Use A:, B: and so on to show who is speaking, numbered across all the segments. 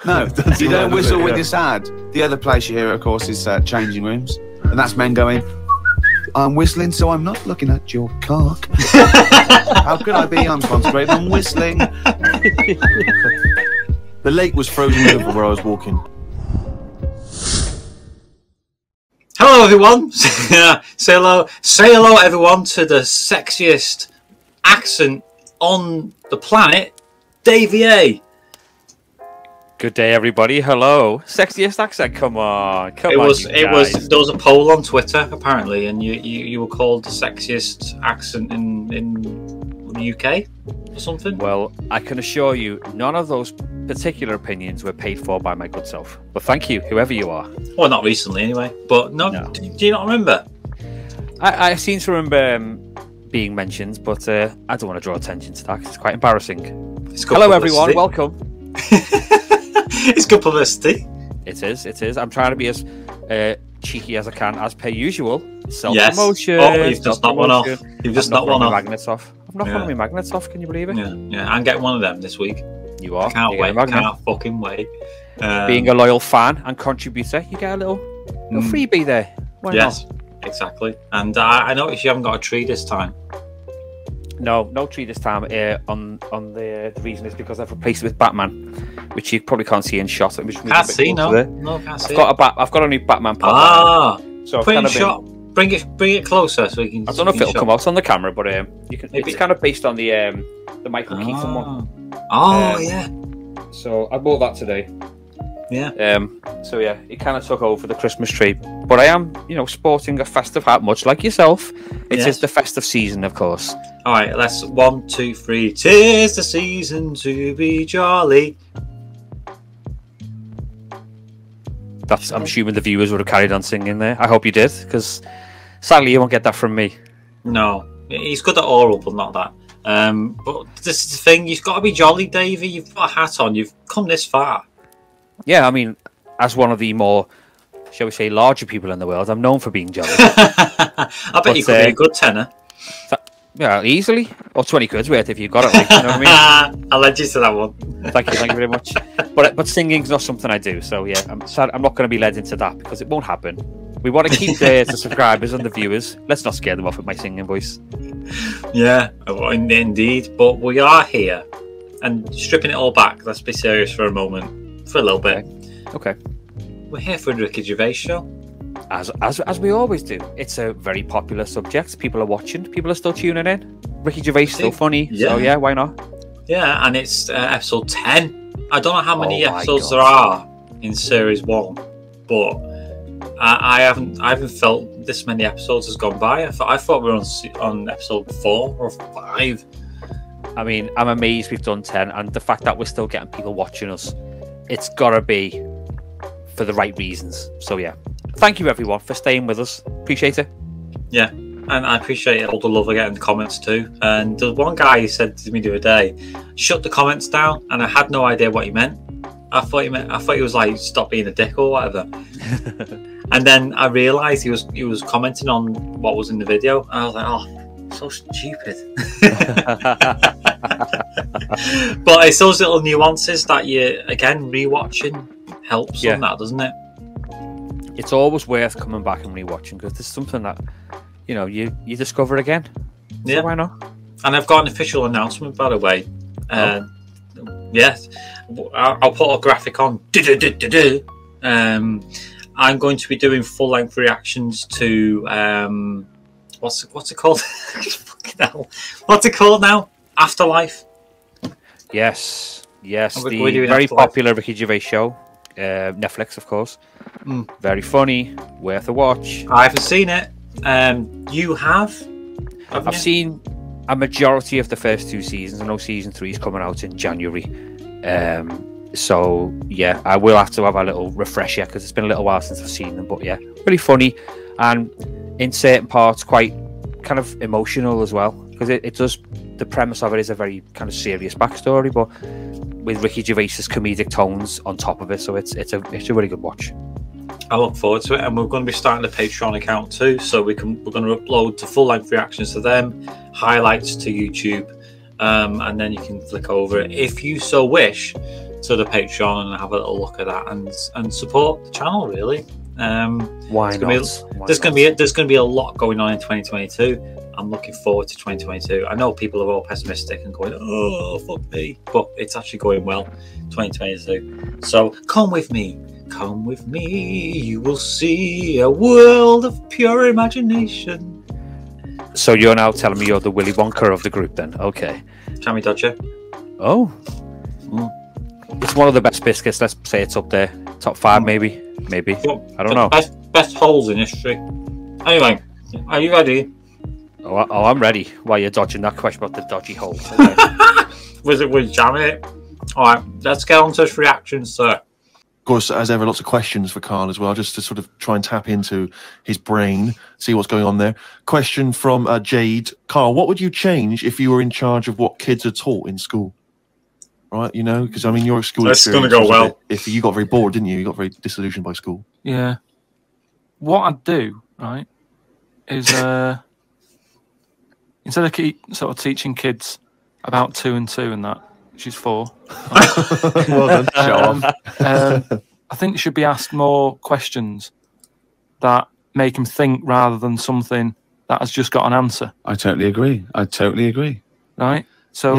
A: No, you don't whistle when you're sad. The other place you hear it, of course, is changing rooms. And that's men going, I'm whistling, so I'm not looking at your cock. How could I be? I'm concentrating on whistling. The lake was frozen over where I was walking.
B: Hello, everyone. Say hello, everyone, to the sexiest accent on the planet, Davey A.
C: Good day, everybody. Hello. Sexiest accent. Come on.
B: There was a poll on Twitter apparently, and you were called the sexiest accent in the UK or something.
C: Well, I can assure you, none of those particular opinions were paid for by my good self. But thank you, whoever you are.
B: Well, not recently, anyway. But no. Do you not remember?
C: I seem to remember being mentioned, but I don't want to draw attention to that. It's quite embarrassing. Hello, everyone. Welcome.
B: It's good publicity.
C: It is. I'm trying to be as cheeky as I can, as per usual. Self-promotion.
B: Yes. Oh, you've just knocked one off. You've just knocked one off.
C: Magnets off. I've knocked one of my magnets off. Can you believe it?
B: Yeah. I'm getting one of them this week.
C: You are.
B: I can't wait. Can't fucking wait.
C: Being a loyal fan and contributor, you get a little freebie there. Why not?
B: Exactly. And I noticed you haven't got a tree this time.
C: No tree this time. The reason is because I've replaced it with Batman, which you probably can't see in shot.
B: Can't see, no, can't see.
C: I've got a new Batman pop.
B: So put it in shot. Bring it closer so we can.
C: I don't know if it'll come out on the camera, but you can. It's kind of based on the Michael Keaton one.
B: Yeah.
C: So I bought that today.
B: Yeah.
C: So yeah, it kind of took over the Christmas tree, but I am, sporting a festive hat, much like yourself. It is the festive season, of course.
B: All right, let's 1, 2, 3. 'Tis the season to be jolly.
C: I'm assuming the viewers would have carried on singing there. I hope you did, because sadly you won't get that from me.
B: No, he's good at oral, but not that. But this is the thing, you've got to be jolly, Davey. You've got a hat on. You've come this far. Yeah,
C: I mean, as one of the more, shall we say, larger people in the world, I'm known for being jolly.
B: I bet you could be a good tenor.
C: Yeah, easily. Or 20 quid's worth if you got it. Like, you know what I mean?
B: I'll led you to that one.
C: Thank you very much. But singing's not something I do, so yeah, I'm sad I'm not going to be led into that because it won't happen. We want to keep the subscribers and the viewers. Let's not scare them off with my singing voice. Yeah,
B: indeed. But we are here, and stripping it all back. Let's be serious for a moment. For a little bit.
C: Okay.
B: We're here for the Ricky Gervais Show.
C: As we always do. It's a very popular subject. People are watching. People are still tuning in. Ricky Gervais still funny. Yeah. So yeah, why not?
B: Yeah, and it's episode 10. I don't know how many episodes there are in series 1, but I haven't felt this many episodes has gone by. I thought we were on episode 4 or 5.
C: I mean, I'm amazed we've done 10, and the fact that we're still getting people watching us, it's gotta be for the right reasons. So yeah, thank you everyone for staying with us. Appreciate it.
B: Yeah, and I appreciate all the love I get in the comments too. And there's one guy who said to me the other day, "Shut the comments down," and I had no idea what he meant. I thought he was like, "Stop being a dick" or whatever. And then I realised he was commenting on what was in the video, and I was like, "Oh, so stupid." But it's those little nuances that you, again, rewatching helps on that, doesn't it?
C: It's always worth coming back and rewatching because there's something that you discover again. So why not?
B: And I've got an official announcement, by the way. Yes, I'll put a graphic on. I'm going to be doing full-length reactions to what's it called? Fucking hell. What's it called now? Afterlife.
C: Yes. The very popular Ricky Gervais Show, Netflix, of course. Very funny, worth a watch.
B: I haven't seen it. You have?
C: I've seen a majority of the first 2 seasons. I know season 3 is coming out in January. So yeah, I will have to have a little refresher because it's been a little while since I've seen them. But yeah, really funny, and in certain parts quite kind of emotional as well, because it does. The premise of it is a very kind of serious backstory, but with Ricky Gervais's comedic tones on top of it, so it's a really good watch.
B: I look forward to it, and we're going to be starting a Patreon account too, so we're going to upload the full-length reactions to them, highlights to YouTube, and then you can flick over it if you so wish to the Patreon and have a little look at that and support the channel. Really,
C: Why not?
B: There's going to be a lot going on in 2022. I'm looking forward to 2022. I know people are all pessimistic and going, "Oh, fuck me," but it's actually going well, 2022. So come with me. Come with me. You will see a world of pure imagination.
C: So you're now telling me you're the Willy Wonka of the group, then? Okay.
B: Jammy Dodger.
C: Oh. It's one of the best biscuits. Let's say it's up there. Top 5, maybe. Maybe. I don't know.
B: Best holes in history. Anyway, are you ready?
C: Oh, I'm ready. While you're dodging that question about the dodgy hole. Okay.
B: Was jamming it? All right, let's get on to his reactions, sir.
D: Of course, as ever, lots of questions for Karl as well, just to sort of try and tap into his brain, see what's going on there. Question from Jade. Karl, what would you change if you were in charge of what kids are taught in school? Right, you know, because I mean, your school experience.
B: That's going to go well.
D: If you got very bored, didn't you? You got very disillusioned by school.
E: Yeah. What I'd do, right, is instead of sort of teaching kids about 2 and 2 and that, which is 4.
D: Well done. Show off.
E: I think they should be asked more questions that make them think rather than something that has just got an answer.
A: I totally agree.
E: Right? So,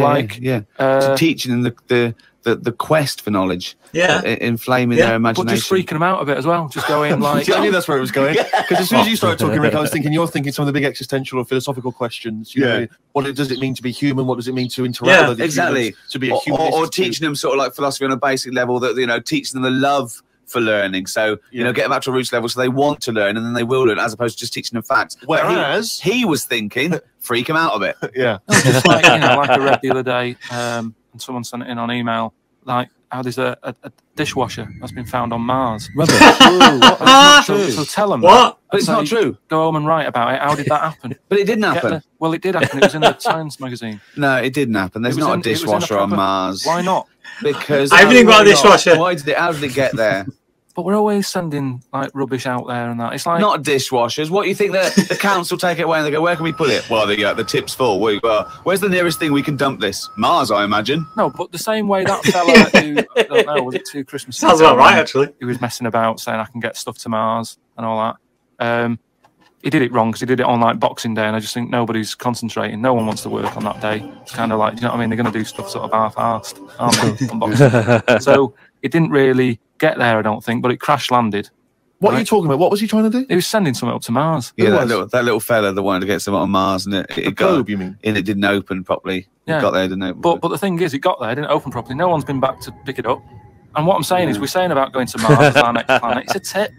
A: so teaching them the quest for knowledge, inflaming their imagination,
E: but just freaking them out a bit as well. Just going like,
D: See, I knew that's where it was going. Because as soon as you started talking, Rick, I was thinking you're thinking some of the big existential or philosophical questions. You know, what does it mean to be human? What does it mean to interact with
A: exactly
D: humans, to be a human?
A: Or teaching them sort of like philosophy on a basic level, that teaching them the love for learning. So get them back to a roots level, so they want to learn and then they will learn, as opposed to just teaching them facts.
D: Whereas
A: he was thinking, freak them out a bit.
E: Just like like I read the other day, and someone sent it in on email, like how there's a dishwasher that's been found on Mars.
A: Rubbish.
E: So tell them
B: what?
A: But it's not true.
E: Go home and write about it. How did that happen?
A: But it didn't happen.
E: Well, it did happen. It was in the Science magazine.
A: No, it didn't happen. There's not a dishwasher on Mars.
E: Why not?
A: Because
B: I haven't got a dishwasher.
A: How did it get there?
E: But we're always sending like rubbish out there and that. It's like
A: not dishwashers. What do you think the council take it away and they go, where can we put it? Well, the tip's full. Where's the nearest thing we can dump this? Mars, I imagine.
E: No, but the same way that fella who, I don't know, was it 2 Christmases
B: Sounds about right, actually.
E: He was messing about saying I can get stuff to Mars and all that. He did it wrong because he did it on like Boxing Day, and I just think nobody's concentrating. No one wants to work on that day. It's kind of like, you know what I mean? They're going to do stuff sort of half-arsed, aren't they, on Boxing Day? So it didn't really get there, I don't think, but it crash landed.
D: What are you talking about? What was he trying to do?
E: He was sending something up to Mars.
A: Yeah, that little fella that wanted to get something on Mars, and it got,
D: globe, you mean?
A: And it didn't open properly.
E: Yeah.
A: It got there, didn't it?
E: But the thing is, it got there, it didn't open properly. No one's been back to pick it up. And what I'm saying is, we're saying about going to Mars as our next planet. It's a tip.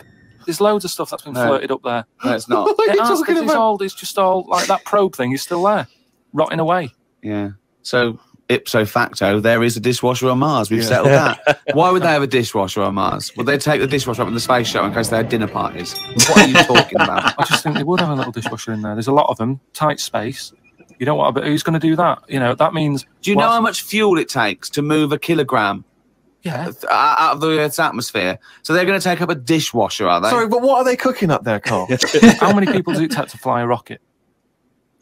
E: There's loads of stuff that's been flirted up there.
A: No, it's not.
E: It's just all like that probe thing is still there, rotting away.
A: Yeah. So ipso facto, there is a dishwasher on Mars. We've settled that. Why would they have a dishwasher on Mars? Would they take the dishwasher up in the space shuttle in case they had dinner parties? What are you talking about?
E: I just think they would have a little dishwasher in there. There's a lot of them, tight space. You don't want, but who's going to do that? You know, that means.
A: Do you know how much fuel it takes to move a kilogram?
E: Yeah.
A: Out of the Earth's atmosphere. So they're going to take up a dishwasher, are they?
D: Sorry, but what are they cooking up there, Karl?
E: How many people does it take to fly a rocket?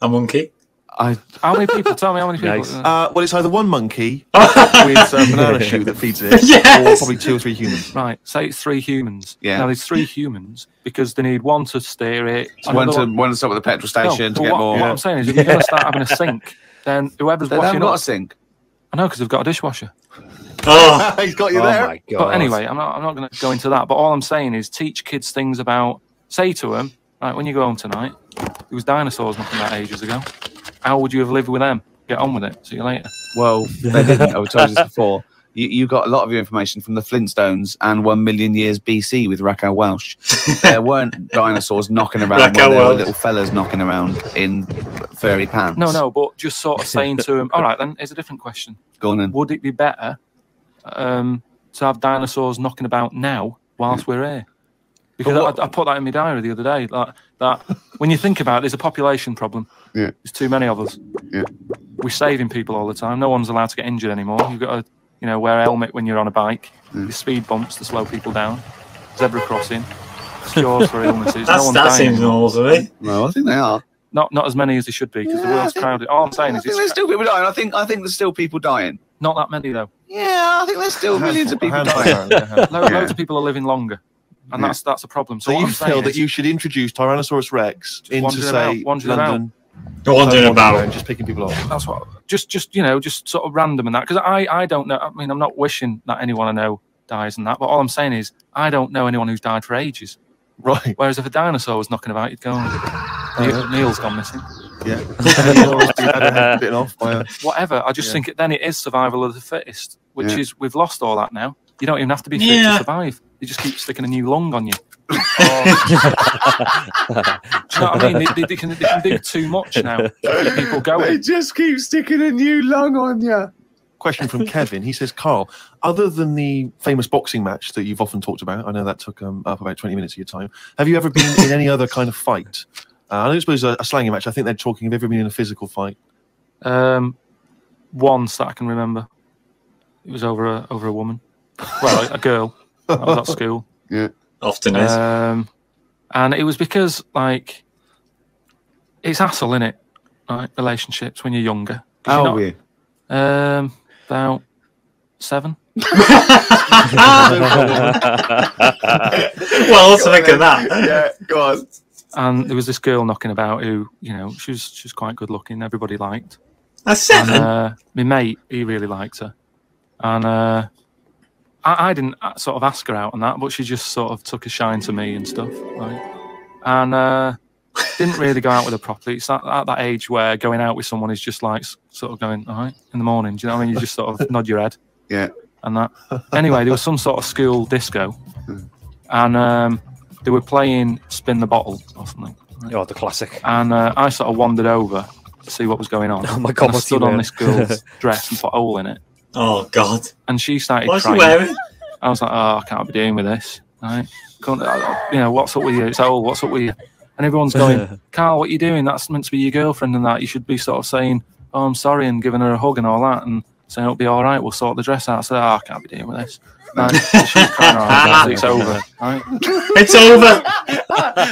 B: A monkey.
E: How many people? Tell me how many people.
C: Nice.
D: Well, it's either one monkey with a banana shoe that feeds it, or probably 2 or 3 humans.
E: Right, say it's 3 humans.
A: Yeah.
E: Now there's 3 humans because they need one to steer it.
A: One to stop at the petrol station to get more.
E: What I'm saying is, if you're going to start having a sink, then whoever's
A: they
E: watching
A: haven't got a sink.
E: I know, because they've got a dishwasher.
B: Oh,
D: he's got you
C: Oh
D: there.
C: my God.
E: But anyway, I'm not going to go into that. But all I'm saying is, teach kids things about. Say to them, right, when you go home tonight, there was dinosaurs knocking about ages ago. How would you have lived with them? Get on with it. See you later.
A: Well, they didn't. I've told you this before. You got a lot of your information from the Flintstones and 1 million years BC with Raquel Welch. There weren't dinosaurs knocking around. There were little fellas knocking around in furry pants.
E: No, but just sort of saying to them, all right, then, here's a different question.
A: Go on then.
E: Would it be better to have dinosaurs knocking about now whilst we're here? Because I put that in my diary the other day. Like that, when you think about it, there's a population problem.
A: Yeah.
E: There's too many of us.
A: Yeah.
E: We're saving people all the time. No one's allowed to get injured anymore. You've got to, wear a helmet when you're on a bike. There's speed bumps to slow people down. Zebra crossing. Cures for illnesses. No one's
B: that
E: dying
B: seems normal to me.
A: No, I think they are.
E: Not as many as they should be because the world's crowded. All I'm saying is
A: there's still people dying. I think there's still people dying.
E: Not that many though.
A: Yeah, I think there's still millions of people dying.
E: Loads of people are living longer, and that's a problem.
D: So you feel that you should introduce Tyrannosaurus Rex into, say, London?
B: Wandering about,
D: just picking people up.
E: That's what. Just sort of random and that, because I don't know. I mean, I'm not wishing that anyone I know dies and that, but all I'm saying is I don't know anyone who's died for ages.
D: Right.
E: Whereas if a dinosaur was knocking about, you'd go, Neil's gone missing.
D: Yeah. Bitten off by
E: whatever. I just think then it is survival of the fittest, which is we've lost all that now. You don't even have to be fit to survive. They just keep sticking a new lung on you. Do you know what I mean? They can do too much now to keep people going.
A: They just keep sticking a new lung on you.
D: Question from Kevin. He says, Karl, other than the famous boxing match that you've often talked about, I know that took up about 20 minutes of your time, have you ever been in any other kind of fight? I don't suppose a slanging match. I think they're talking, have you ever been in a physical fight?
E: Once that I can remember. It was over a woman. Well, a girl. I was at school.
A: Yeah.
B: Often is.
E: And it was because, like, it's hassle, innit? Like, relationships when you're younger.
A: How old were you?
E: About 7.
B: Well, to think of that.
A: Yeah, go on.
E: And there was this girl knocking about who, she was quite good looking. Everybody liked.
B: That's 7.
E: And, my mate, he really liked her. And I didn't sort of ask her out on that, but she just sort of took a shine to me and stuff. Right? And didn't really go out with her properly. It's at that age where going out with someone is just like sort of going, all right, in the morning. Do you know what I mean? You just sort of nod your head.
A: Yeah.
E: And that. Anyway, there was some sort of school disco. And they were playing Spin the Bottle or something. Right?
C: Oh, the classic.
E: And I sort of wandered over to see what was going on.
C: Oh my God,
E: and I stood on this girl's dress and put a hole in it.
B: Oh, God.
E: And she started
B: What's
E: crying.
B: he wearing?
E: I was like, I can't be doing with this. Right? What's up with you? It's old. What's up with you? And everyone's going, Karl, what are you doing? That's meant to be your girlfriend and that. You should be sort of saying, oh, I'm sorry, and giving her a hug and all that, and saying it'll be all right. We'll sort the dress out. I said, I can't be dealing with this. Right? She's crying, it's over. Right?
B: It's over.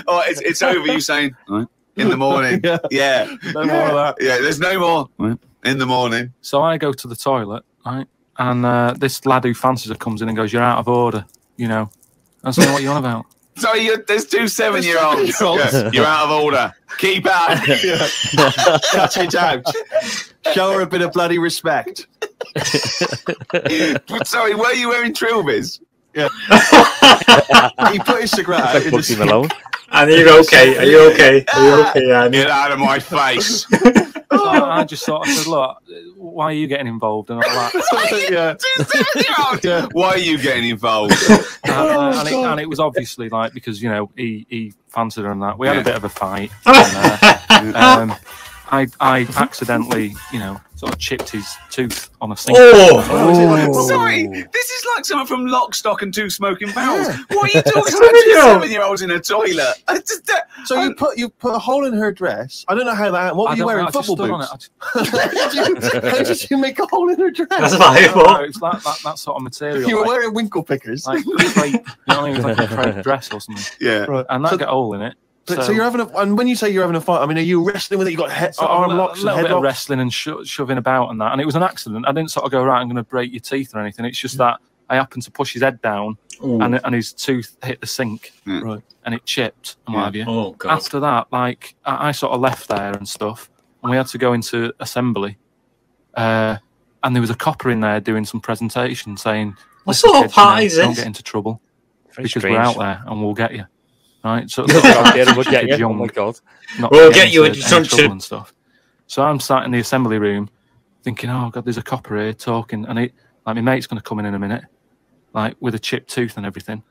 A: Oh, it's over. You saying right. In the morning? Yeah.
E: No more of that.
A: Yeah. There's no more right. In the morning.
E: So I go to the toilet, right, and this lad who fancies her comes in and goes, "You're out of order," I was like, "What are you on about?"
A: Sorry, there's 2 7-year-olds. Yeah. You're out of order. Keep out.
D: Cut it out. Show her a bit of bloody respect.
A: Sorry, were you wearing trilbies?
D: Yeah. He put his cigarette out.
C: Leave him alone.
B: And are you okay? Are you okay? Are you okay, Annie?
A: Get out of my face.
E: So I just sort of said, "Look, why are you getting involved?" and all that.
A: Yeah. Why are you getting involved?
E: And it was obviously like because he fancied her and that. We had a bit of a fight. And, I accidentally, sort of chipped his tooth on a sink.
A: Oh. Sorry, this is like someone from Lock, Stock and 2 Smoking Barrels. What are you talking about? 2 7-year-olds in a toilet.
D: So you put a hole in her dress. I don't know how that. What were you wearing? Football boots. How did you make a hole in her dress?
B: That's valuable.
E: No, it's that sort of material.
D: You were wearing winkle pickers.
E: Like crepe, it was like a crepe dress or something.
A: Yeah,
D: right.
E: And that got a hole in it.
D: So you're having and when you say you're having a fight, I mean, are you wrestling with it? You got arm locks,
E: a little
D: head
E: bit
D: locks?
E: of wrestling and shoving about and that. And it was an accident. I didn't sort of go right. I'm going to break your teeth or anything. It's just that I happened to push his head down, and his tooth hit the sink,
D: right,
E: and it chipped and what have you.
B: Oh God!
E: After that, like I sort of left there and stuff, and we had to go into assembly, and there was a copper in there doing some presentation saying,
B: "What sort of party is this?
E: Don't get into trouble because
C: strange.
E: we're out there and we'll get you." Right, so
C: we'll get you. Oh my God!
B: We'll get you into
E: trouble and stuff. So I'm sat in the assembly room, thinking, "Oh God, there's a copper here talking," and my mate's going to come in a minute, like with a chipped tooth and everything.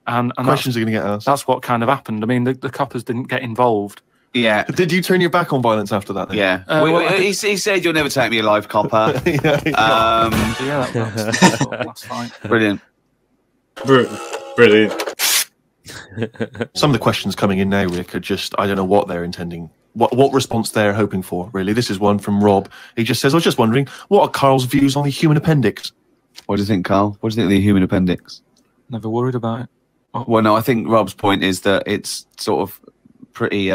E: And
D: questions are going to get asked.
E: That's what kind of happened. I mean, the coppers didn't get involved.
A: Yeah.
D: Did you turn your back on violence after that? Then?
A: Yeah. He said, "You'll never take me alive, copper."
E: That's fine.
A: Brilliant.
B: Brilliant.
D: Some of the questions coming in now, Rick, are just, I don't know what they're intending, what response they're hoping for, really. This is one from Rob. He just says, I was just wondering, what are Karl's views on the human appendix?
A: What do you think, Karl? What do you think of the human appendix?
E: Never worried about it.
A: Well, no, I think Rob's point is that it's sort of pretty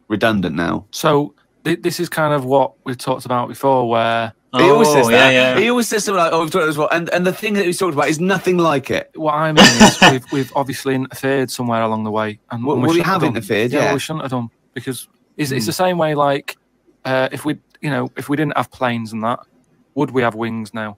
A: redundant now.
E: So this is kind of what we've talked about before, where
A: He always says that.
B: Yeah.
A: He always says something like, "Oh, we've talked about this well," and the thing that he's talked about is nothing like it.
E: What I mean is, we've obviously interfered somewhere along the way, and
A: Well, we have interfered. Yeah,
E: well, we shouldn't have done, because it's the same way. Like, if we didn't have planes and that, would we have wings now?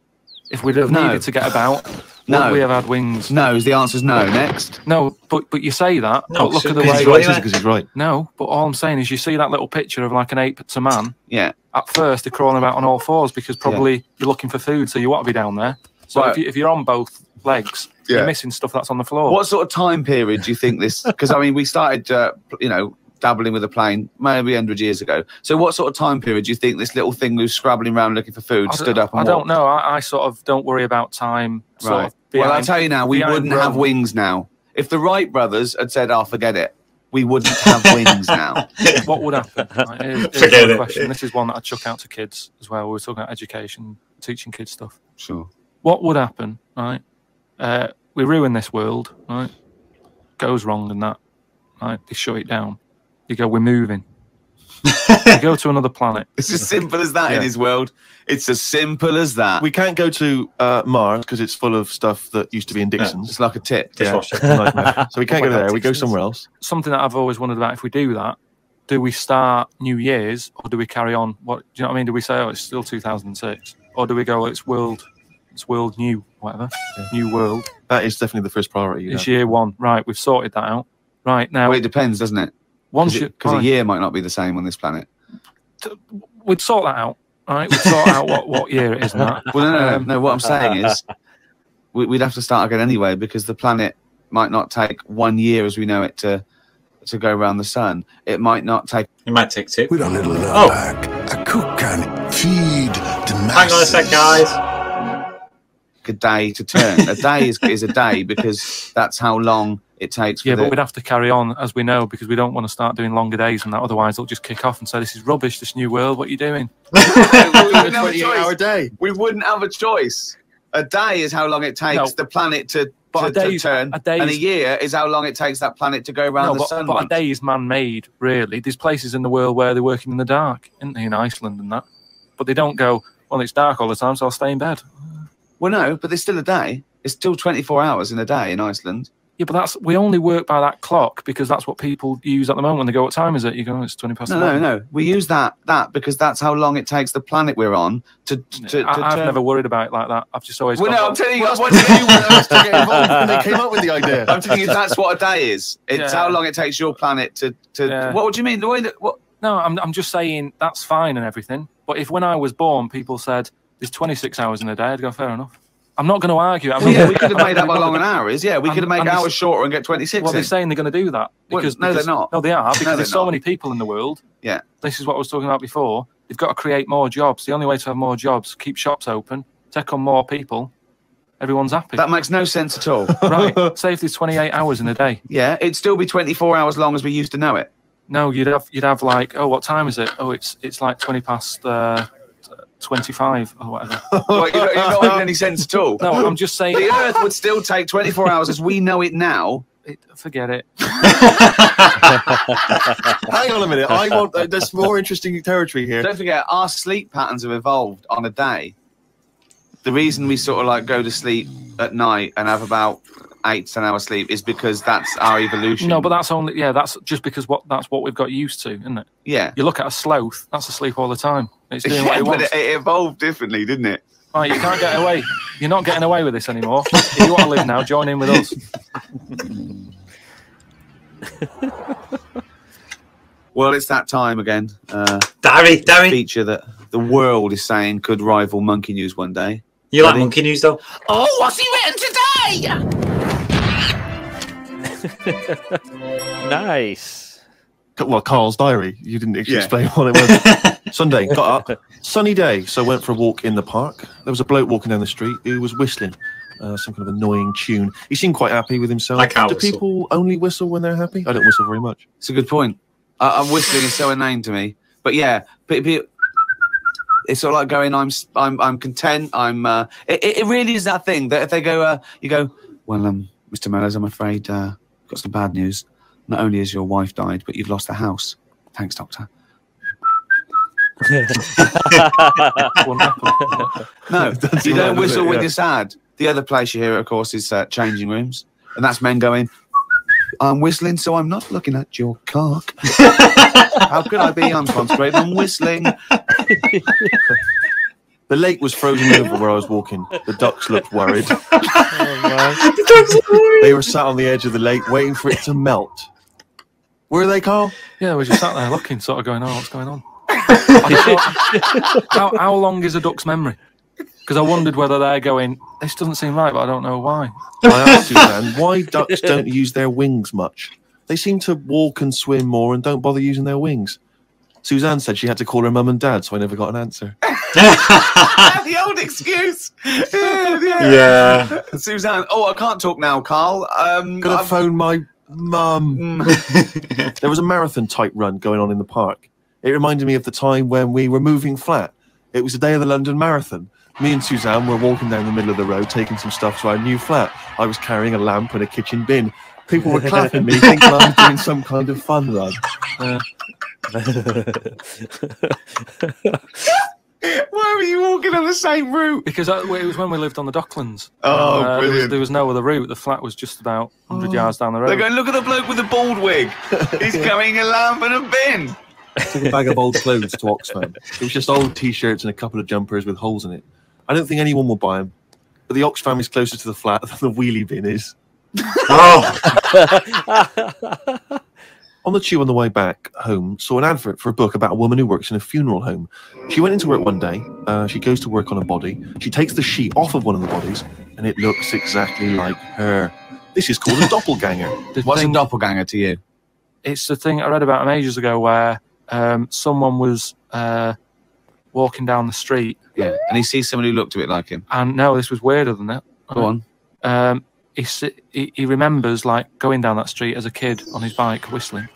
E: If we'd have needed to get about, would we have had wings?
A: No, the answer's no. Next.
E: No, but you say that.
B: No,
E: but look at the
D: Because
E: way.
D: he's right.
E: No, but all I'm saying is, you see that little picture of like an ape to man.
A: Yeah.
E: At first, they're crawling about on all fours because probably you're looking for food, so you want to be down there. So
A: Right.
E: if you're on both legs, you're missing stuff that's on the floor.
A: What sort of time period do you think this? Because I mean, we started, dabbling with a plane maybe 100 years ago. So what sort of time period do you think this little thing who's scrabbling around looking for food stood up? And
E: I don't know. I sort of don't worry about time.
A: Right. Well, I'll tell you now, we wouldn't have wings now. If the Wright brothers had said, "Oh, forget it," we wouldn't have wings now.
E: What would happen?
B: Forget it.
E: Question. This is one that I chuck out to kids as well. We're talking about education, teaching kids stuff.
A: Sure.
E: What would happen, right? We ruin this world, right? Goes wrong and that, right? They shut it down. You go, we're moving. You go to another planet.
A: It's as simple as that in his world. It's as simple as that.
D: We can't go to Mars because it's full of stuff that used to be in Dixon's.
A: It's like a tip.
B: Dishwasher.
D: So we can't go there. We go somewhere else.
E: Something that I've always wondered about, if we do that, do we start New Year's or do we carry on? What do you know what I mean? Do we say, oh, it's still 2006? Or do we go, it's world new, whatever, new world?
D: That is definitely the first priority.
E: It's year one. Right, we've sorted that out. Right, now...
A: Well, it depends, doesn't it? Because a year might not be the same on this planet.
E: We'd sort that out, right? We'd sort out what year it is and that.
A: Well, no. What I'm saying is we'd have to start again anyway, because the planet might not take 1 year as we know it to go around the sun. It might not take...
B: It might take 2.
F: With a little luck, a cook can feed the masses.
B: Hang on a sec, guys.
A: A day to turn. A day is a day, because that's how long it takes.
E: But we'd have to carry on, as we know, because we don't want to start doing longer days and that. Otherwise, they'll just kick off and say, "This is rubbish. This new world. What are you doing?"
A: We wouldn't have a
D: 28-hour day.
A: We wouldn't have a choice. A day is how long it takes the planet to turn, and a year is how long it takes that planet to go around the sun.
E: But a day is man-made, really. There's places in the world where they're working in the dark, isn't there, in Iceland and that. But they don't go, "Well, it's dark all the time, so I'll stay in bed."
A: Well, no, but there's still a day. It's still 24 hours in a day in Iceland.
E: Yeah, but we only work by that clock because that's what people use at the moment when they go, "What time is it?" You go, "It's 20 past 11."
A: No. We use that because that's how long it takes the planet we're on to
E: I've never worried about it like that. I've just always...
A: Well, no, I'm telling you,
D: What did you want us to get involved when they came up with the idea?
A: I'm telling you, that's what a day is. It's how long it takes your planet to What would you mean? The way that... What?
E: No, I'm just saying that's fine and everything. But if when I was born, people said, "There's 26 hours in a day," I'd go, "Fair enough." I'm not going to argue.
A: We could have made up how long an hour is. Yeah, we could have made hours shorter and get 26.
E: Well, they're saying they're going to do that. Because,
A: no, they're not.
E: No, they are, because there's so many people in the world.
A: Yeah.
E: This is what I was talking about before. They've got to create more jobs. The only way to have more jobs, keep shops open, take on more people. Everyone's happy.
A: That makes no sense at all.
E: Right. Say if there's 28 hours in a day.
A: Yeah, it'd still be 24 hours long as we used to know it.
E: No, you'd have like, "Oh, what time is it? Oh, it's like 20 past 25 or whatever."
A: Well, you're not making any sense at all.
E: No, I'm just saying...
A: The Earth would still take 24 hours as we know it now.
E: Forget it.
D: Hang on a minute. I want... there's more interesting territory here.
A: Don't forget, our sleep patterns have evolved on a day. The reason we sort of like go to sleep at night and have about 8 to 10 hours sleep is because that's our evolution.
E: No, but that's only... Yeah, that's just because that's what we've got used to, isn't it?
A: Yeah.
E: You look at a sloth, that's asleep all the time. It's doing what it wants.
A: But it evolved differently, didn't it?
E: Right, you can't get away. You're not getting away with this anymore. If you want to live now, join in with us.
A: Well, it's that time again.
B: Darry.
A: Feature that the world is saying could rival Monkey News one day.
B: You like Monkey News, though?
A: Oh, what's he written today?
C: Nice.
D: Well, Karl's diary. You didn't explain what it was. Sunday, got up. Sunny day, so went for a walk in the park. There was a bloke walking down the street who was whistling some kind of annoying tune. He seemed quite happy with himself.
B: I can't
D: Do
B: whistle.
D: people only whistle when they're happy? I don't whistle very much.
A: It's a good point. Whistling is so inane to me. But yeah, it's sort of like going, I'm content. It really is that thing that if they go, you go, "Well, Mr. Mellors, I'm afraid got some bad news. Not only has your wife died, but you've lost the house. Thanks, doctor."
E: Wouldn't happen.
A: No, you don't whistle when you're sad. The other place you hear it, of course, is changing rooms. And that's men going, I'm whistling, so I'm not looking at your cock. How could I be? I'm concentrating on whistling.
D: The lake was frozen over where I was walking. The ducks looked worried. They were sat on the edge of the lake waiting for it to melt. Were they, Karl?
E: Yeah, we just sat there looking, sort of going, oh, what's going on? I thought, how long is a duck's memory? Because I wondered whether they're going, this doesn't seem right, but I don't know why.
D: I asked Suzanne, why ducks don't use their wings much? They seem to walk and swim more and don't bother using their wings. Suzanne said she had to call her mum and dad, so I never got an answer.
A: The old excuse. Yeah. Suzanne, oh, I can't talk now, Karl.
D: Gotta phone my mum. There was a marathon type run going on in the park. It reminded me of the time when we were moving flat. It was the day of the London Marathon. Me and Suzanne were walking down the middle of the road, taking some stuff to our new flat. I was carrying a lamp and a kitchen bin. People were clapping me, thinking I was doing some kind of fun run.
A: Why were you walking on the same route?
E: Because it was when we lived on the Docklands.
A: Oh, brilliant.
E: There was no other route. The flat was just about 100 yards down the road.
A: They're going, look at the bloke with the bald wig. He's carrying a lamp and a bin.
D: Took a bag of old clothes to Oxfam. It was just old T-shirts and a couple of jumpers with holes in it. I don't think anyone will buy them. But the Oxfam is closer to the flat than the wheelie bin is.
B: Oh.
D: On the tube on the way back home, saw an advert for a book about a woman who works in a funeral home. She went into work one day. She goes to work on a body. She takes the sheet off of one of the bodies, and it looks exactly like her. This is called a doppelganger.
A: What's a doppelganger to you?
E: It's the thing I read about him ages ago where someone was walking down the street.
A: Yeah, and he sees someone who looked a bit like him.
E: And no, this was weirder than that.
A: Go on.
E: He remembers like going down that street as a kid on his bike whistling.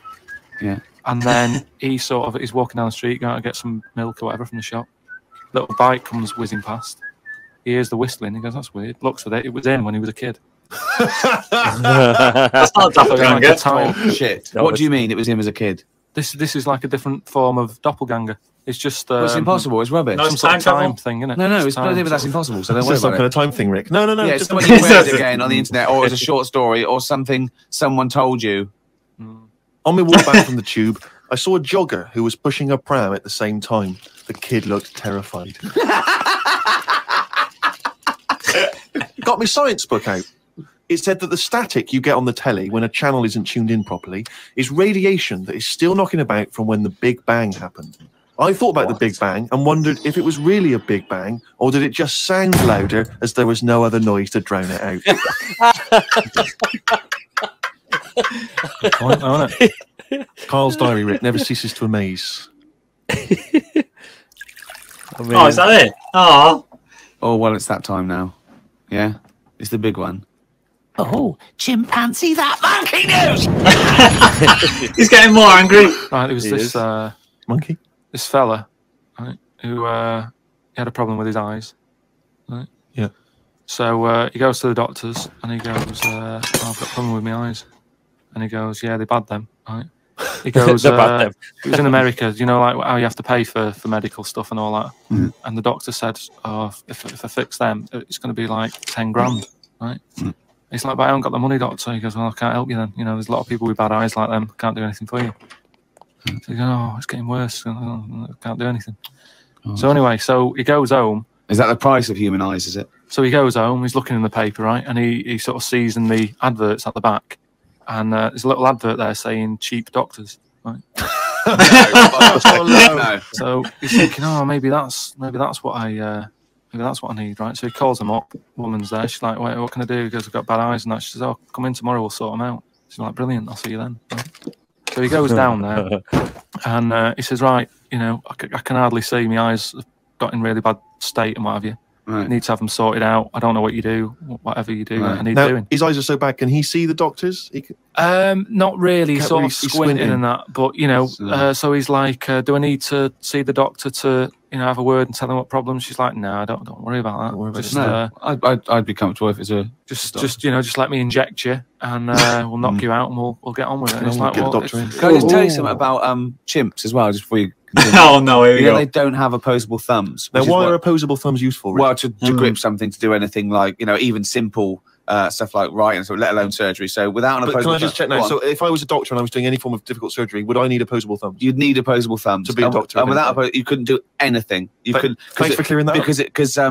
A: Yeah.
E: And then he's walking down the street, going to get some milk or whatever from the shop. Little bike comes whizzing past. He hears the whistling. He goes, "That's weird." Looks at it. It was him when he was a kid.
B: That's not doppelganger.
A: Oh, shit. What do you mean it was him as a kid?
E: This is like a different form of doppelganger. It's just
A: it's impossible. It's rubbish.
E: No, some sort of time thing, isn't it?
A: No, it's not even that's impossible. So don't
D: It's
A: worry
D: just some
A: about
D: kind
A: it.
D: of time thing, Rick. No.
A: Yeah, it's when you read it again on the internet, or as a short story, or something someone told you.
D: On my walk back from the tube, I saw a jogger who was pushing a pram at the same time. The kid looked terrified. Got my science book out. It said that the static you get on the telly when a channel isn't tuned in properly is radiation that is still knocking about from when the Big Bang happened. I thought about the Big Bang and wondered if it was really a Big Bang or did it just sound louder as there was no other noise to drown it out.
E: Good point, isn't it?
D: Karl's diary, Rick, never ceases to amaze.
B: Oh, is that it? Oh.
A: Oh, well, it's that time now. Yeah? It's the big one. Oh, chimpanzee, that monkey news!
B: He's getting more angry.
E: Right, there was this
D: monkey?
E: This fella, right, who he had a problem with his eyes. Right?
D: Yeah.
E: So he goes to the doctors and he goes, I've got a problem with my eyes. And he goes, yeah, they're bad then. Right? He goes, it was in America, you know, like how you have to pay for medical stuff and all that.
A: Mm.
E: And the doctor said, oh, if I fix them, it's going to be like 10 grand, right?
A: Mm.
E: He's like, but I haven't got the money, doctor. He goes, well, I can't help you then. You know, there's a lot of people with bad eyes like them. Can't do anything for you. So he goes, oh, it's getting worse. I can't do anything. Oh. So anyway, so he goes home.
A: Is that the price of human eyes, is it?
E: So he goes home, he's looking in the paper, right? And he sort of sees in the adverts at the back. And there's a little advert there saying cheap doctors, right?
A: No.
E: So he's thinking, oh, maybe that's what I need, right? So he calls them up. Woman's there. She's like, wait, what can I do? He goes, I've got bad eyes and that. She says, oh, come in tomorrow, we'll sort them out. She's like, brilliant, I'll see you then. Right? So he goes down there and he says, right, you know, I can hardly see. My eyes have got in really bad state and what have you. Right. Need to have them sorted out. I don't know what you do, whatever you do.
A: Right.
E: I need
D: now,
E: doing.
D: His eyes are so bad. Can he see the doctors?
E: Not really. Sort of
D: he's
E: squinting and that. But you know, so he's like, do I need to see the doctor to, have a word and tell them what problems? She's like, no, don't worry about that.
D: Don't worry about
E: Just,
A: No, I'd be comfortable if it's a
E: just let me inject you, and we'll knock you out, and we'll get on with it. And it's
D: We'll
E: like,
D: get
E: well,
D: the doctor in.
A: Can I just tell you something about chimps as well, just before you continue?
B: Oh no, here we
A: You know,
B: go.
A: they don't have opposable thumbs.
D: Now,
A: which is
D: why
A: what-
D: are opposable thumbs useful? Rick?
A: well, to grip something, to do anything like, even simple stuff like writing, so let alone surgery. So without an
D: But
A: opposable
D: can I just check
A: thumb-
D: now?
A: go on.
D: So if I was a doctor and I was doing any form of difficult surgery, would I need opposable thumbs?
A: You'd need opposable thumbs
D: To be a doctor,
A: And without
D: okay.
A: you couldn't do anything. You couldn't.
D: Thanks for clearing that up.
A: Because the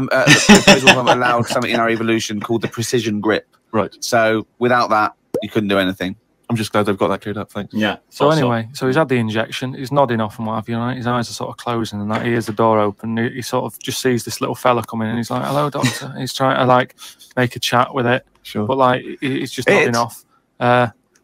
A: opposable thumb allowed something in our evolution called the precision grip.
D: Right.
A: So without that, you couldn't do anything.
D: I'm just glad they've got that cleared up. Thanks.
B: Yeah.
E: So
B: also-
E: anyway, so he's had the injection. He's nodding off and what have you. Right? His eyes are sort of closing, and that he hears the door open. He sort of just sees this little fella coming, and he's like, "Hello, doctor." And he's trying to like make a chat with it,
D: Sure.
E: but like he's just
A: It?
E: nodding off.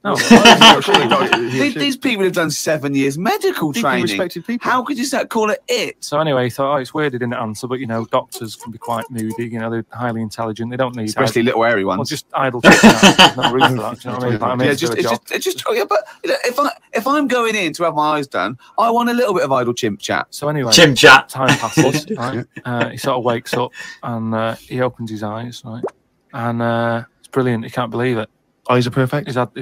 E: No,
A: These people have done 7 years medical
D: Deeply
A: training.
D: respected people.
A: How could you call it it?
E: So anyway, he thought, it's weird he didn't answer, but doctors can be quite moody. They're highly intelligent. They don't need
A: Especially little airy
E: well,
A: ones.
E: just idle chit chat. There's no room for that. Do you know what I mean? Like, I'm here
A: Yeah,
E: to do a job.
A: but if I'm going in to have my eyes done, I want a little bit of idle chimp chat.
E: So anyway,
B: Chim chat.
E: time passes. Right? He sort of wakes up and he opens his eyes, right? And it's brilliant. He can't believe it.
D: Eyes are perfect.
E: He's had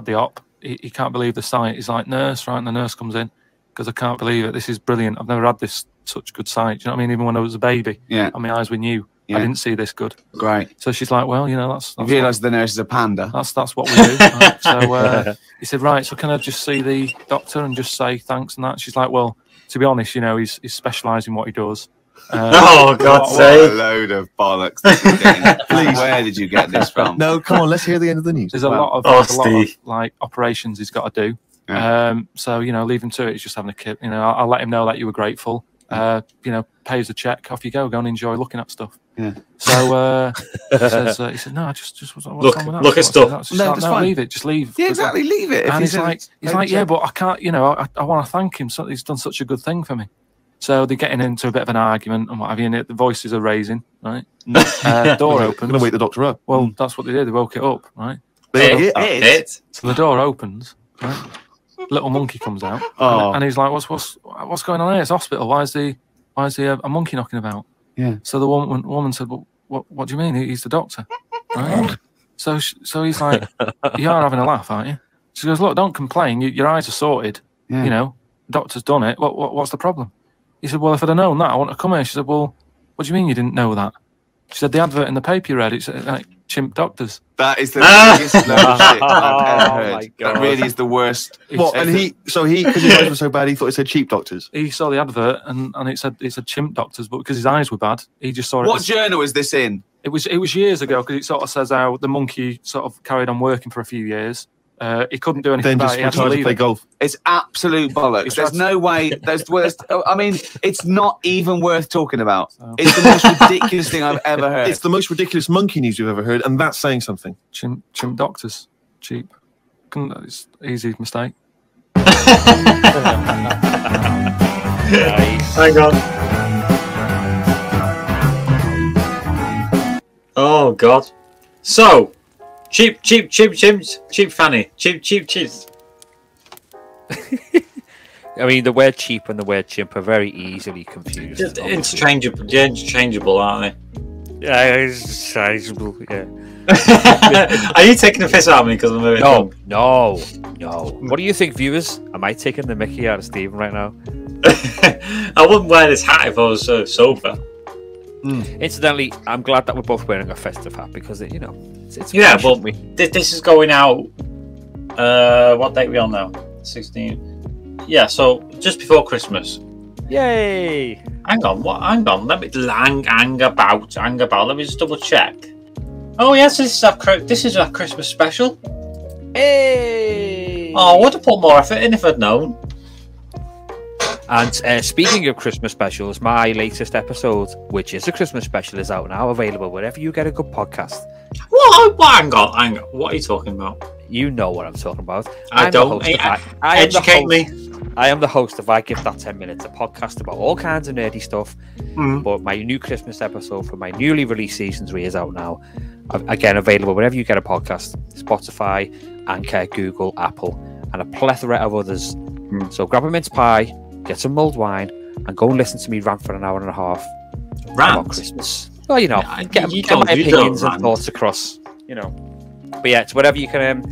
E: the op. He can't believe the sight. He's like, nurse, right? And the nurse comes in because I can't believe it. This is brilliant. I've never had this such good sight. Do you know what I mean? Even when I was a baby,
A: Yeah,
E: and my eyes were new,
A: Yeah.
E: I didn't see this good.
A: great.
E: So she's like, well, that's
A: You realise the nurse is a panda.
E: that's what we do. Right? So he said, right, so can I just see the doctor and just say thanks and that? She's like, well, to be honest, he's specialised in what he does.
B: Oh, God's
A: What a
B: sake.
A: load of bollocks. that you're getting. Please, where did you get this from?
D: No, come on. Let's hear the end of the news.
E: There's a lot of
B: Steve.
E: like operations he's got to do.
A: Yeah.
E: So leave him to it. He's just having a kip. I'll let him know that you were grateful. Pays the check. Off you go. Go and enjoy looking at stuff.
A: Yeah.
E: So he said, no, just what's wrong with that?
B: Look at stuff.
E: No,
A: that's fine.
E: leave it. Just leave.
A: Yeah, exactly. Leave it. If
E: And
A: he's
E: he's like, yeah, but I can't. I want to thank him. So he's done such a good thing for me. So they're getting into a bit of an argument and what have you. And the voices are raising. Right. Door
D: I'm
E: opens.
D: going to wake the doctor up.
E: Well, that's what they did. They woke it up. Right.
B: It.
E: So the door opens. Right? Little monkey comes out.
A: Oh.
E: And he's like, what's going on here? It's a hospital. Why is a monkey knocking about?
A: Yeah.
E: So the woman said, well, what do you mean? He's the doctor. Right? So he's like, you are having a laugh, aren't you? She goes, look, don't complain. Your eyes are sorted.
A: Yeah.
E: Doctor's done it. What's the problem? He said, well, if I'd have known that, I wouldn't have come here. She said, well, what do you mean you didn't know that? She said, the advert in the paper you read, it's like chimp doctors.
A: That is the biggest load of shit I've ever heard.
C: my
A: That
C: God.
A: really is the worst.
D: What? And because his eyes were so bad, he thought it said cheap doctors.
E: He saw the advert and it said chimp doctors, but because his eyes were bad, he just saw it.
A: What journal is this in?
E: It was years ago because it sort of says how the monkey sort of carried on working for a few years. He couldn't do anything
D: Then
E: about
D: just
E: it. He had to
D: retired to
E: leave
D: play
E: it.
D: golf.
A: It's absolute bollocks. There's no way. I mean, it's not even worth talking about. It's the most ridiculous thing I've ever heard.
D: It's the most ridiculous monkey news you've ever heard, and that's saying something.
E: Chimp doctors, cheap. It's easy mistake.
B: Hang on. Oh, God. So, cheap fanny. Cheap.
C: I mean, the word cheap and the word chimp are very easily confused.
B: Just interchangeable, aren't
C: Yeah, it's sizable. Yeah.
B: they? Are you taking the piss out of me because I'm moving on?
C: No. What do you think, viewers? Am I taking the mickey out of Stephen right now?
B: I wouldn't wear this hat if I was sober.
C: Incidentally, I'm glad that we're both wearing a festive hat because it's
B: Yeah,
C: fresh,
B: well,
C: isn't we?
B: this is going out. What date are we on now? 16. Yeah, so just before Christmas.
C: Yay!
B: Hang on. Let me hang about. Let me just double check. Oh yes, this is our Christmas special.
C: Hey!
B: Oh, I would have put more effort in if I'd known.
C: And speaking of Christmas specials, my latest episode, which is a Christmas special, is out now, available wherever you get a good podcast.
B: What? Hang on. What are you talking about?
C: You know what I'm talking about.
B: I don't. Educate me.
C: I am the host of I Give That 10 Minutes, a podcast about all kinds of nerdy stuff.
B: Mm.
C: But my new Christmas episode for my newly released season 3 is out now. Again, available wherever you get a podcast. Spotify, Anchor, Google, Apple, and a plethora of others. So grab a mince pie, get some mulled wine, and go and listen to me rant for an hour and a half
B: Rant?
C: about Christmas. Well, you know, get
B: you
C: my
B: don't
C: opinions and
B: rant.
C: thoughts across. You know, but yeah, it's wherever you can,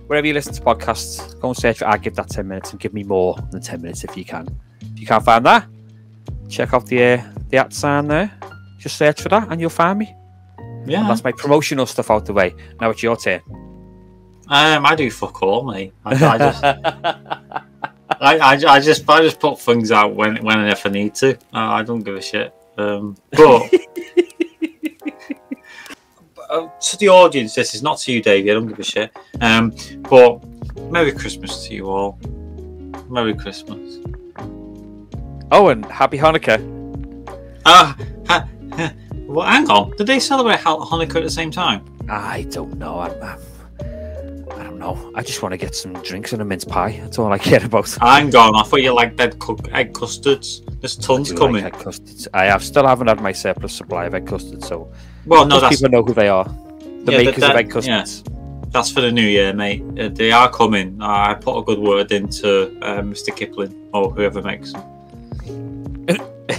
C: wherever you listen to podcasts, go and search for "I Give That 10 Minutes" and give me more than 10 minutes if you can. If you can't find that, check out the @ sign there. Just search for that and you'll find me.
B: Yeah.
C: And that's my promotional stuff out the way. Now it's your turn.
B: I do fuck all, mate. I just put things out when and if I need to. I don't give a shit. But to the audience, this is not to you, Davey. I don't give a shit. But Merry Christmas to you all. Merry Christmas.
C: Oh, and Happy Hanukkah.
B: Well, hang on. Did they celebrate Hanukkah at the same time?
C: I don't know. I don't know. I just want to get some drinks and a mince pie. That's all I care about.
B: Hang on. I thought you liked egg custards. There's tons coming.
C: Like egg custards. Still haven't had my surplus supply of egg custards, so
B: well, no,
C: people know who they are. The makers of egg custards.
B: Yeah. That's for the new year, mate. They are coming. I put a good word into Mr. Kipling or whoever makes them.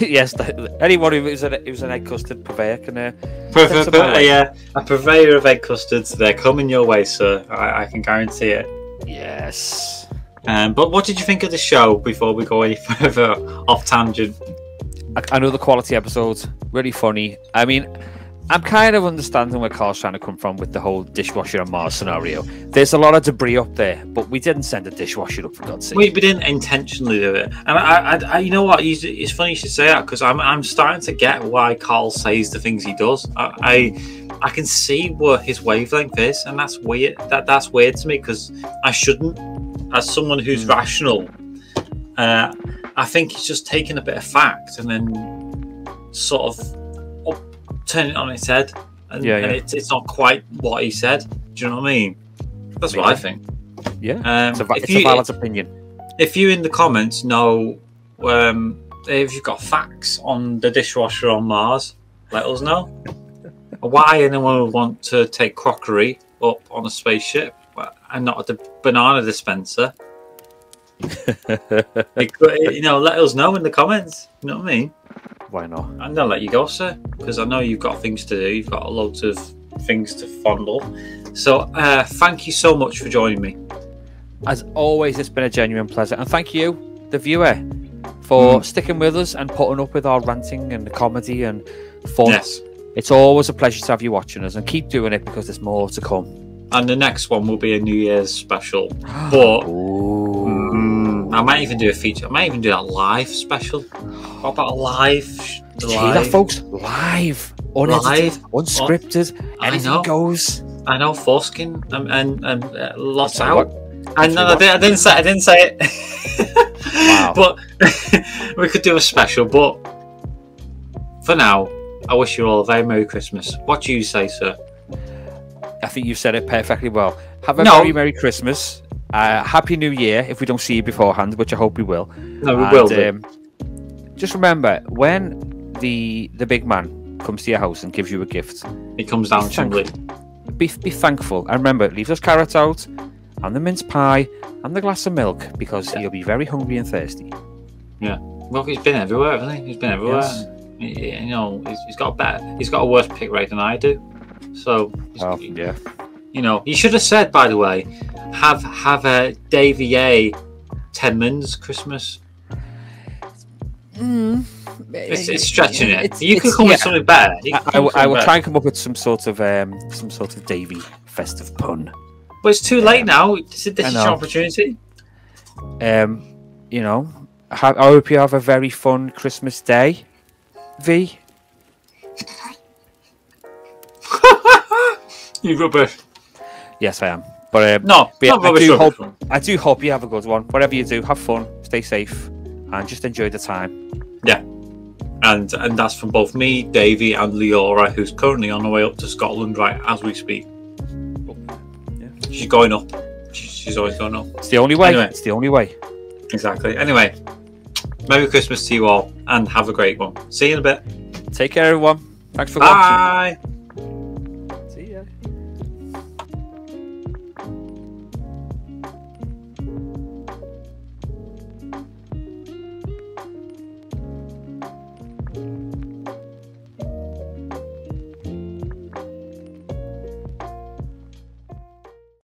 C: Yes, anyone who's an egg custard purveyor can. A purveyor of egg custards. They're coming your way, sir. I can guarantee it. Yes.
B: But what did you think of the show before we go any further off tangent?
C: I know the quality episodes, really funny. I mean, I'm kind of understanding where Karl's trying to come from with the whole dishwasher on Mars scenario. There's a lot of debris up there, but we didn't send a dishwasher up, for God's sake.
B: We didn't intentionally do it. And I you know what? It's funny you should say that, because I'm starting to get why Karl says the things he does. I can see what his wavelength is, and that's weird. That's weird to me, because I shouldn't, as someone who's rational. I think he's just taking a bit of fact and then sort of turn it on its head, and it's not quite what he said. Do you know what I mean? That's what I think.
C: Yeah, it's a valid opinion.
B: If you in the comments know if you've got facts on the dishwasher on Mars, let us know. Why anyone would want to take crockery up on a spaceship and not a banana dispenser? Let us know in the comments. You know what I mean?
C: Why not?
B: I'm gonna let you go, sir, because I know you've got things to do. You've got loads of things to fondle. So thank you so much for joining me.
C: As always, it's been a genuine pleasure, and thank you, the viewer, for sticking with us and putting up with our ranting and comedy and fun.
B: Yes,
C: it's always a pleasure to have you watching us, and keep doing it, because there's more to come.
B: And the next one will be a New Year's special, but I might even do a feature. I might even do a live special. What about a live?
C: Did you hear that, folks? Live, unedited, unscripted, anything goes.
B: I know, foreskin and lots out. I didn't say it.
C: Wow.
B: But we could do a special. But for now, I wish you all a very Merry Christmas. What do you say, sir?
C: I think you've said it perfectly well. Have a very Merry Christmas. Happy New Year if we don't see you beforehand, which I hope we will.
B: No, we will.
C: Just remember, when the big man comes to your house and gives you a gift,
B: he comes down chimney.
C: Be thankful, and remember, leave those carrots out, and the mince pie, and the glass of milk, because you'll be very hungry and thirsty.
B: Yeah. Well, he's been everywhere, hasn't he? He's been everywhere.
C: Yes.
B: He's got a worse pick rate than I do. So
C: yeah.
B: You should have said, by the way, have a Davey A 10 Mins Christmas. It's stretching it. You could come with something better.
C: I will try and come up with some sort of Davey festive pun.
B: But it's too late now. This is your opportunity.
C: I hope you have a very fun Christmas day, V.
B: You rubbish.
C: Yes, I am. But I do hope you have a good one. Whatever you do, have fun, stay safe, and just enjoy the time.
B: Yeah. And that's from both me, Davey, and Leora, who's currently on her way up to Scotland right as we speak.
C: Yeah.
B: She's going up. She's always going up.
C: It's the only way.
B: Anyway.
C: It's the only way.
B: Exactly. Anyway, Merry Christmas to you all, and have a great one. See you in a bit.
C: Take care, everyone. Thanks for
B: watching. Bye.